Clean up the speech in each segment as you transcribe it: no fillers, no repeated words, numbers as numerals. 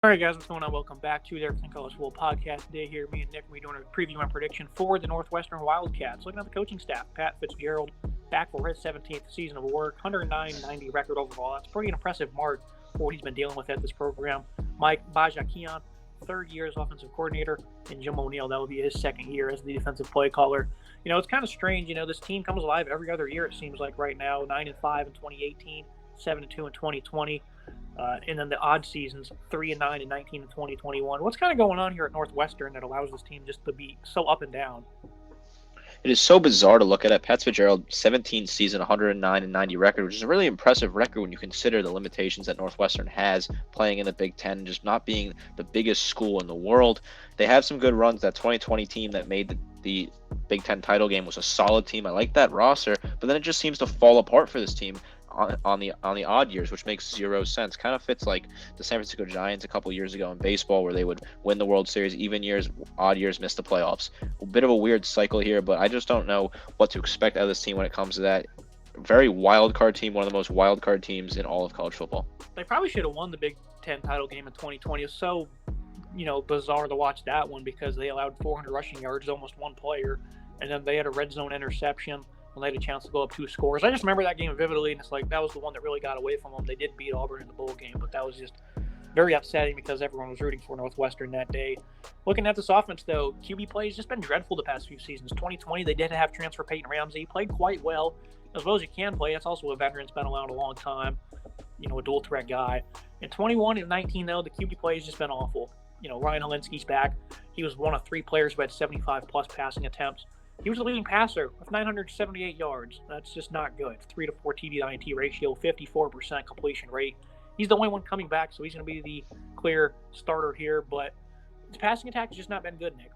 All right, guys, what's going on? Welcome back to the Everything College Football Podcast. Today, here, me and Nick, we're doing a preview and prediction for the Northwestern Wildcats. Looking at the coaching staff, Pat Fitzgerald back for his 17th season of work, 109-90 record overall. That's a pretty impressive mark for what he's been dealing with at this program. Mike Bajakian, third year as offensive coordinator, and Jim O'Neill, that will be his second year as the defensive play caller. You know, it's kind of strange. You know, this team comes alive every other year, it seems like right now. 9-5 in 2018, 7-2 in 2020. And then the odd seasons, 3-9 and 19 in 2021. What's kind of going on here at Northwestern that allows this team just to be so up and down? It is so bizarre to look at. Pat Fitzgerald, 17th season, 109-90 record, which is a really impressive record when you consider the limitations that Northwestern has playing in the Big Ten, just not being the biggest school in the world. They have some good runs. That 2020 team that made the Big Ten title game was a solid team. I like that roster, but then it just seems to fall apart for this team on the odd years, which makes zero sense. Kind of fits like the San Francisco Giants a couple years ago in baseball, where they would win the World Series, even years, odd years, miss the playoffs. A bit of a weird cycle here, but I just don't know what to expect out of this team when it comes to that. Very wild card team, one of the most wild card teams in all of college football. They probably should have won the Big Ten title game in 2020. It's so, bizarre to watch that one because they allowed 400 rushing yards, almost one player, and then they had a red zone interception when they had a chance to go up 2 scores. I just remember that game vividly, and it's like that was the one that really got away from them. They did beat Auburn in the bowl game, but that was just very upsetting because everyone was rooting for Northwestern that day. Looking at this offense, though, QB play has just been dreadful the past few seasons. 2020, they did have transfer Peyton Ramsey. He played quite well as you can play. That's also a veteran that's been around a long time, a dual-threat guy. In 21 and 19, though, the QB play has just been awful. Ryan Helinski's back. He was one of 3 players who had 75-plus passing attempts. He was the leading passer with 978 yards. That's just not good. 3 to 4 TD to INT ratio, 54% completion rate. He's the only one coming back, so he's going to be the clear starter here. But his passing attack has just not been good, Nick.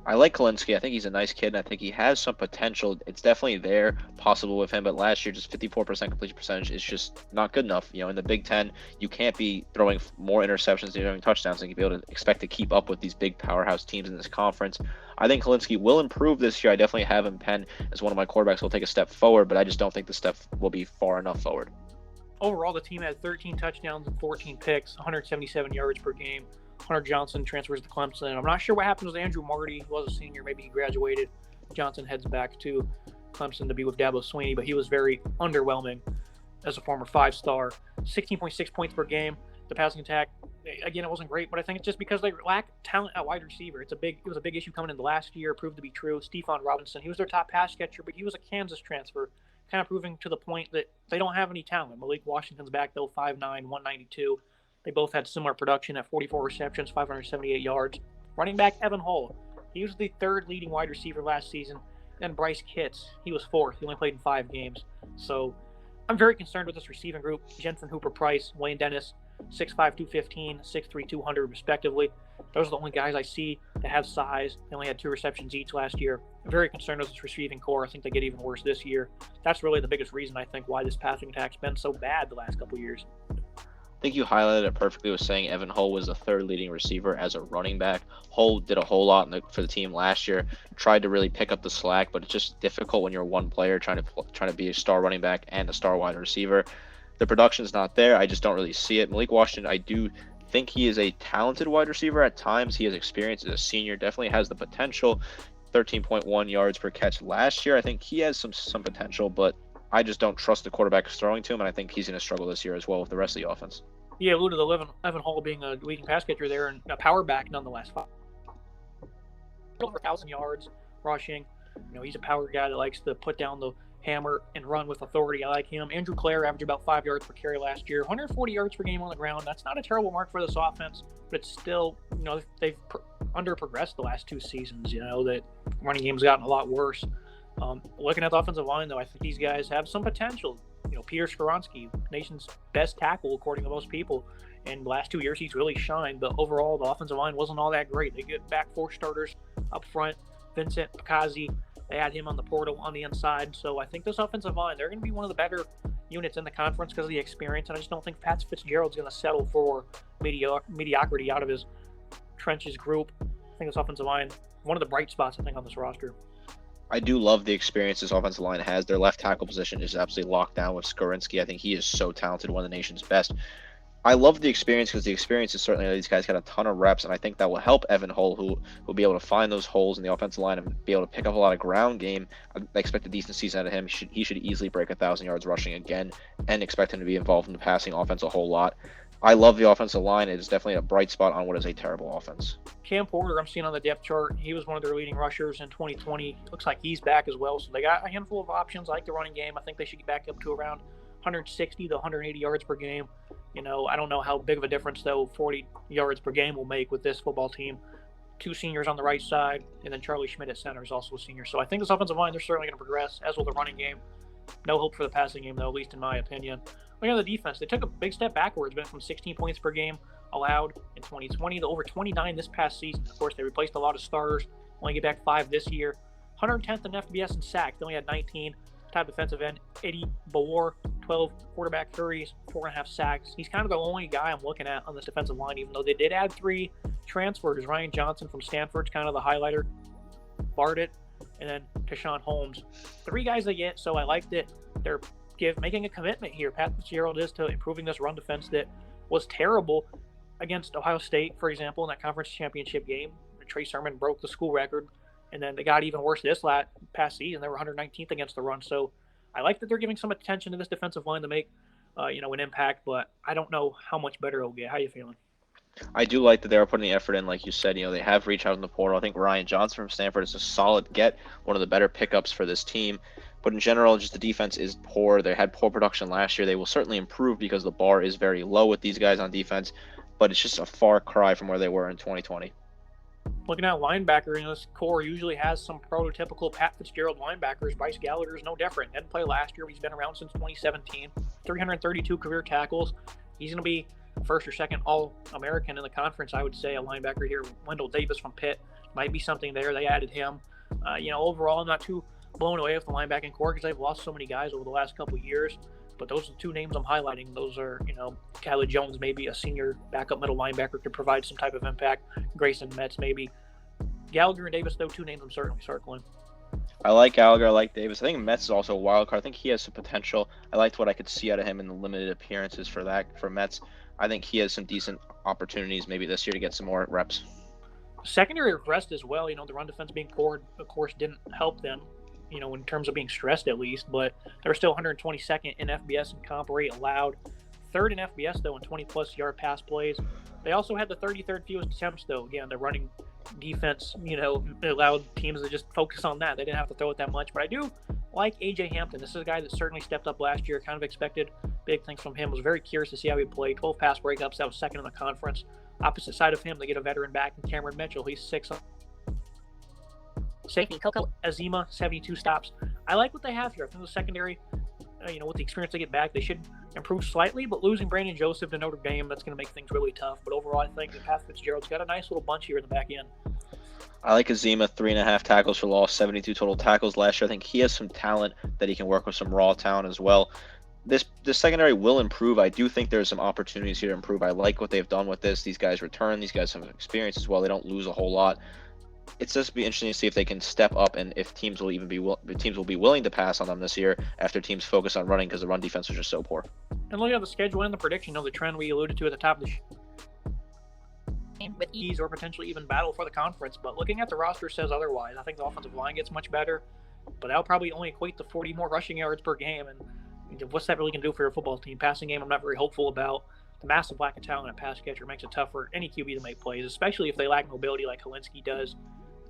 I like Kalinsky. I think he's a nice kid, and I think he has some potential. It's definitely there, possible with him, but last year, just 54% completion percentage is just not good enough. In the Big Ten, you can't be throwing more interceptions than you're throwing touchdowns, and you'll be able to expect to keep up with these big powerhouse teams in this conference. I think Kalinsky will improve this year. I definitely have him pegged as one of my quarterbacks who will take a step forward, but I just don't think the step will be far enough forward. Overall, the team had 13 touchdowns and 14 picks, 177 yards per game. Hunter Johnson transfers to Clemson. I'm not sure what happens with Andrew Marty. He was a senior. Maybe he graduated. Johnson heads back to Clemson to be with Dabo Swinney, but he was very underwhelming as a former 5-star. 16.6 points per game. The passing attack, again, it wasn't great, but I think it's just because they lack talent at wide receiver. It was a big issue coming into last year. Proved to be true. Stephon Robinson, he was their top pass catcher, but he was a Kansas transfer, kind of proving to the point that they don't have any talent. Malik Washington's back, though, 5'9", 192. They both had similar production at 44 receptions, 578 yards. Running back Evan Hull, he was the 3rd leading wide receiver last season. Then Bryce Kitts, he was 4th. He only played in 5 games. So I'm very concerned with this receiving group. Jensen Hooper-Price, Wayne Dennis, 6'5", 215, 6'3", 200 respectively. Those are the only guys I see that have size. They only had 2 receptions each last year. I'm very concerned with this receiving core. I think they get even worse this year. That's really the biggest reason, I think, why this passing attack's been so bad the last couple years. I think you highlighted it perfectly with saying Evan Hull was the 3rd leading receiver as a running back. Hull did a whole lot for the team last year, tried to really pick up the slack, but it's just difficult when you're one player trying to be a star running back and a star wide receiver. The production's not there. I just don't really see it. Malik Washington, I do think he is a talented wide receiver at times. He has experience as a senior, definitely has the potential. 13.1 yards per catch last year. I think he has some potential, but I just don't trust the quarterback throwing to him, and I think he's going to struggle this year as well with the rest of the offense. Yeah, alluded to Evan Hull being a leading pass catcher there and a power back nonetheless. Over 1,000 yards rushing. He's a power guy that likes to put down the hammer and run with authority. I like him. Andrew Clare averaged about 5 yards per carry last year. 140 yards per game on the ground. That's not a terrible mark for this offense, but it's still, they've under-progressed the last 2 seasons. That running game's gotten a lot worse. Looking at the offensive line, though, I think these guys have some potential. Peter Skoronski, nation's best tackle according to most people. And the last 2 years, he's really shined. But overall, the offensive line wasn't all that great. They get back 4 starters up front. Vincent Picazzi, they had him on the portal on the inside. So I think this offensive line, they're going to be one of the better units in the conference because of the experience. And I just don't think Pat Fitzgerald's going to settle for mediocrity out of his trenches group. I think this offensive line, one of the bright spots, I think, on this roster. I do love the experience this offensive line has. Their left tackle position is absolutely locked down with Skorinski. I think he is so talented, one of the nation's best. I love the experience because the experience is certainly these guys got a ton of reps, and I think that will help Evan Hull, who will be able to find those holes in the offensive line and be able to pick up a lot of ground game. I expect a decent season out of him. He should easily break 1,000 yards rushing again, and expect him to be involved in the passing offense a whole lot. I love the offensive line. It is definitely a bright spot on what is a terrible offense. Cam Porter, I'm seeing on the depth chart, he was one of their leading rushers in 2020. Looks like he's back as well. So they got a handful of options. I like the running game. I think they should get back up to around 160 to 180 yards per game. I don't know how big of a difference, though, 40 yards per game will make with this football team. 2 seniors on the right side, and then Charlie Schmidt at center is also a senior. So I think this offensive line, they're certainly going to progress, as will the running game. No hope for the passing game, though, at least in my opinion. Looking at the defense, they took a big step backwards, went from 16 points per game allowed in 2020 to over 29 this past season. Of course, they replaced a lot of starters, only get back 5 this year. 110th in FBS in sacks, they only had 19. Top defensive end, Eddie Bawar, 12 quarterback hurries, 4.5 sacks. He's kind of the only guy I'm looking at on this defensive line, even though they did add 3 transfers. Ryan Johnson from Stanford's kind of the highlighter. Bardet, and then Keshawn Holmes. 3 guys they get, so I liked it. They're making a commitment here. Pat Fitzgerald is to improving this run defense that was terrible against Ohio State, for example, in that conference championship game. Trey Sermon broke the school record, and then they got even worse this past season. They were 119th against the run. So I like that they're giving some attention to this defensive line to make an impact, but I don't know how much better it'll get. How are you feeling? I do like that they are putting the effort in, like you said. They have reached out in the portal. I think Ryan Johnson from Stanford is a solid get, one of the better pickups for this team. But in general, just the defense is poor. They had poor production last year. They will certainly improve because the bar is very low with these guys on defense, but it's just a far cry from where they were in 2020. Looking at linebacker, this core usually has some prototypical Pat Fitzgerald linebackers. Bryce Gallagher is no different. Didn't play last year. He's been around since 2017. 332 career tackles. He's going to be first or second All-American in the conference, I would say. A linebacker here, Wendell Davis from Pitt, might be something there. They added him. Overall, I'm not too blown away with the linebacking core because they've lost so many guys over the last couple of years. But those are the 2 names I'm highlighting. Those are, Kyler Jones, maybe a senior backup middle linebacker, could provide some type of impact. Grayson Metz, maybe. Gallagher and Davis, though, 2 names I'm certainly circling. I like Gallagher. I like Davis. I think Metz is also a wild card. I think he has some potential. I liked what I could see out of him in the limited appearances for Metz. I think he has some decent opportunities maybe this year to get some more reps. Secondary regressed as well. The run defense being poor, of course, didn't help them. In terms of being stressed at least, but they were still 122nd in FBS and comp rate allowed. 3rd in FBS, though, in 20-plus yard pass plays. They also had the 33rd fewest attempts, though. Again, the running defense, allowed teams to just focus on that. They didn't have to throw it that much. But I do like A.J. Hampton. This is a guy that certainly stepped up last year. Kind of expected big things from him. Was very curious to see how he'd play. 12 pass breakups. That was second in the conference. Opposite side of him, they get a veteran back in Cameron Mitchell. He's 6. Safety Coco Azima, 72 stops. I like what they have here. I think the secondary, with the experience they get back, they should improve slightly, but losing Brandon Joseph to Notre Dame, that's going to make things really tough. But overall, I think that Pat Fitzgerald's got a nice little bunch here in the back end. I like Azima, 3.5 tackles for loss, 72 total tackles last year. I think he has some talent that he can work with some raw talent as well. This secondary will improve. I do think there's some opportunities here to improve. I like what they've done with this. These guys return. These guys have experience as well. They don't lose a whole lot. It's just be interesting to see if they can step up and if teams will be willing to pass on them this year after teams focus on running because the run defense was just so poor. And looking at the schedule and the prediction, the trend we alluded to at the top of the with ease or potentially even battle for the conference. But looking at the roster says otherwise. I think the offensive line gets much better, but that'll probably only equate to 40 more rushing yards per game. And what's that really going to do for your football team? Passing game, I'm not very hopeful about. The massive lack of talent at pass catcher makes it tough for any QB to make plays, especially if they lack mobility like Helinski does.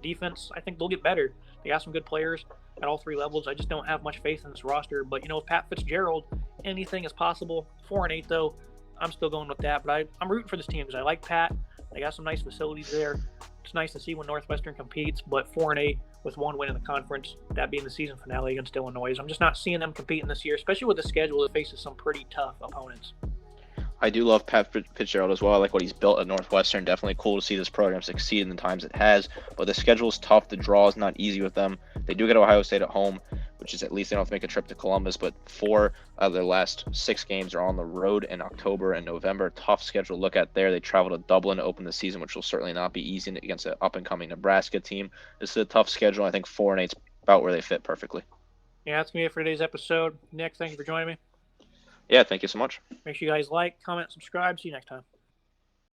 Defense, I think they'll get better. They got some good players at all 3 levels. I just don't have much faith in this roster. But, with Pat Fitzgerald, anything is possible. 4-8, though, I'm still going with that. But I'm rooting for this team because I like Pat. They got some nice facilities there. It's nice to see when Northwestern competes. But 4-8 with 1 win in the conference, that being the season finale against Illinois. I'm just not seeing them competing this year, especially with the schedule that faces some pretty tough opponents. I do love Pat Fitzgerald as well. I like what he's built at Northwestern. Definitely cool to see this program succeed in the times it has. But the schedule is tough. The draw is not easy with them. They do get Ohio State at home, which is at least they don't have to make a trip to Columbus. But 4 out of their last 6 games are on the road in October and November. Tough schedule to look at there. They travel to Dublin to open the season, which will certainly not be easy against an up-and-coming Nebraska team. This is a tough schedule. I think 4-8 is about where they fit perfectly. Yeah, that's going to be it for today's episode. Nick, thank you for joining me. Yeah, thank you so much. Make sure you guys like, comment, subscribe. See you next time.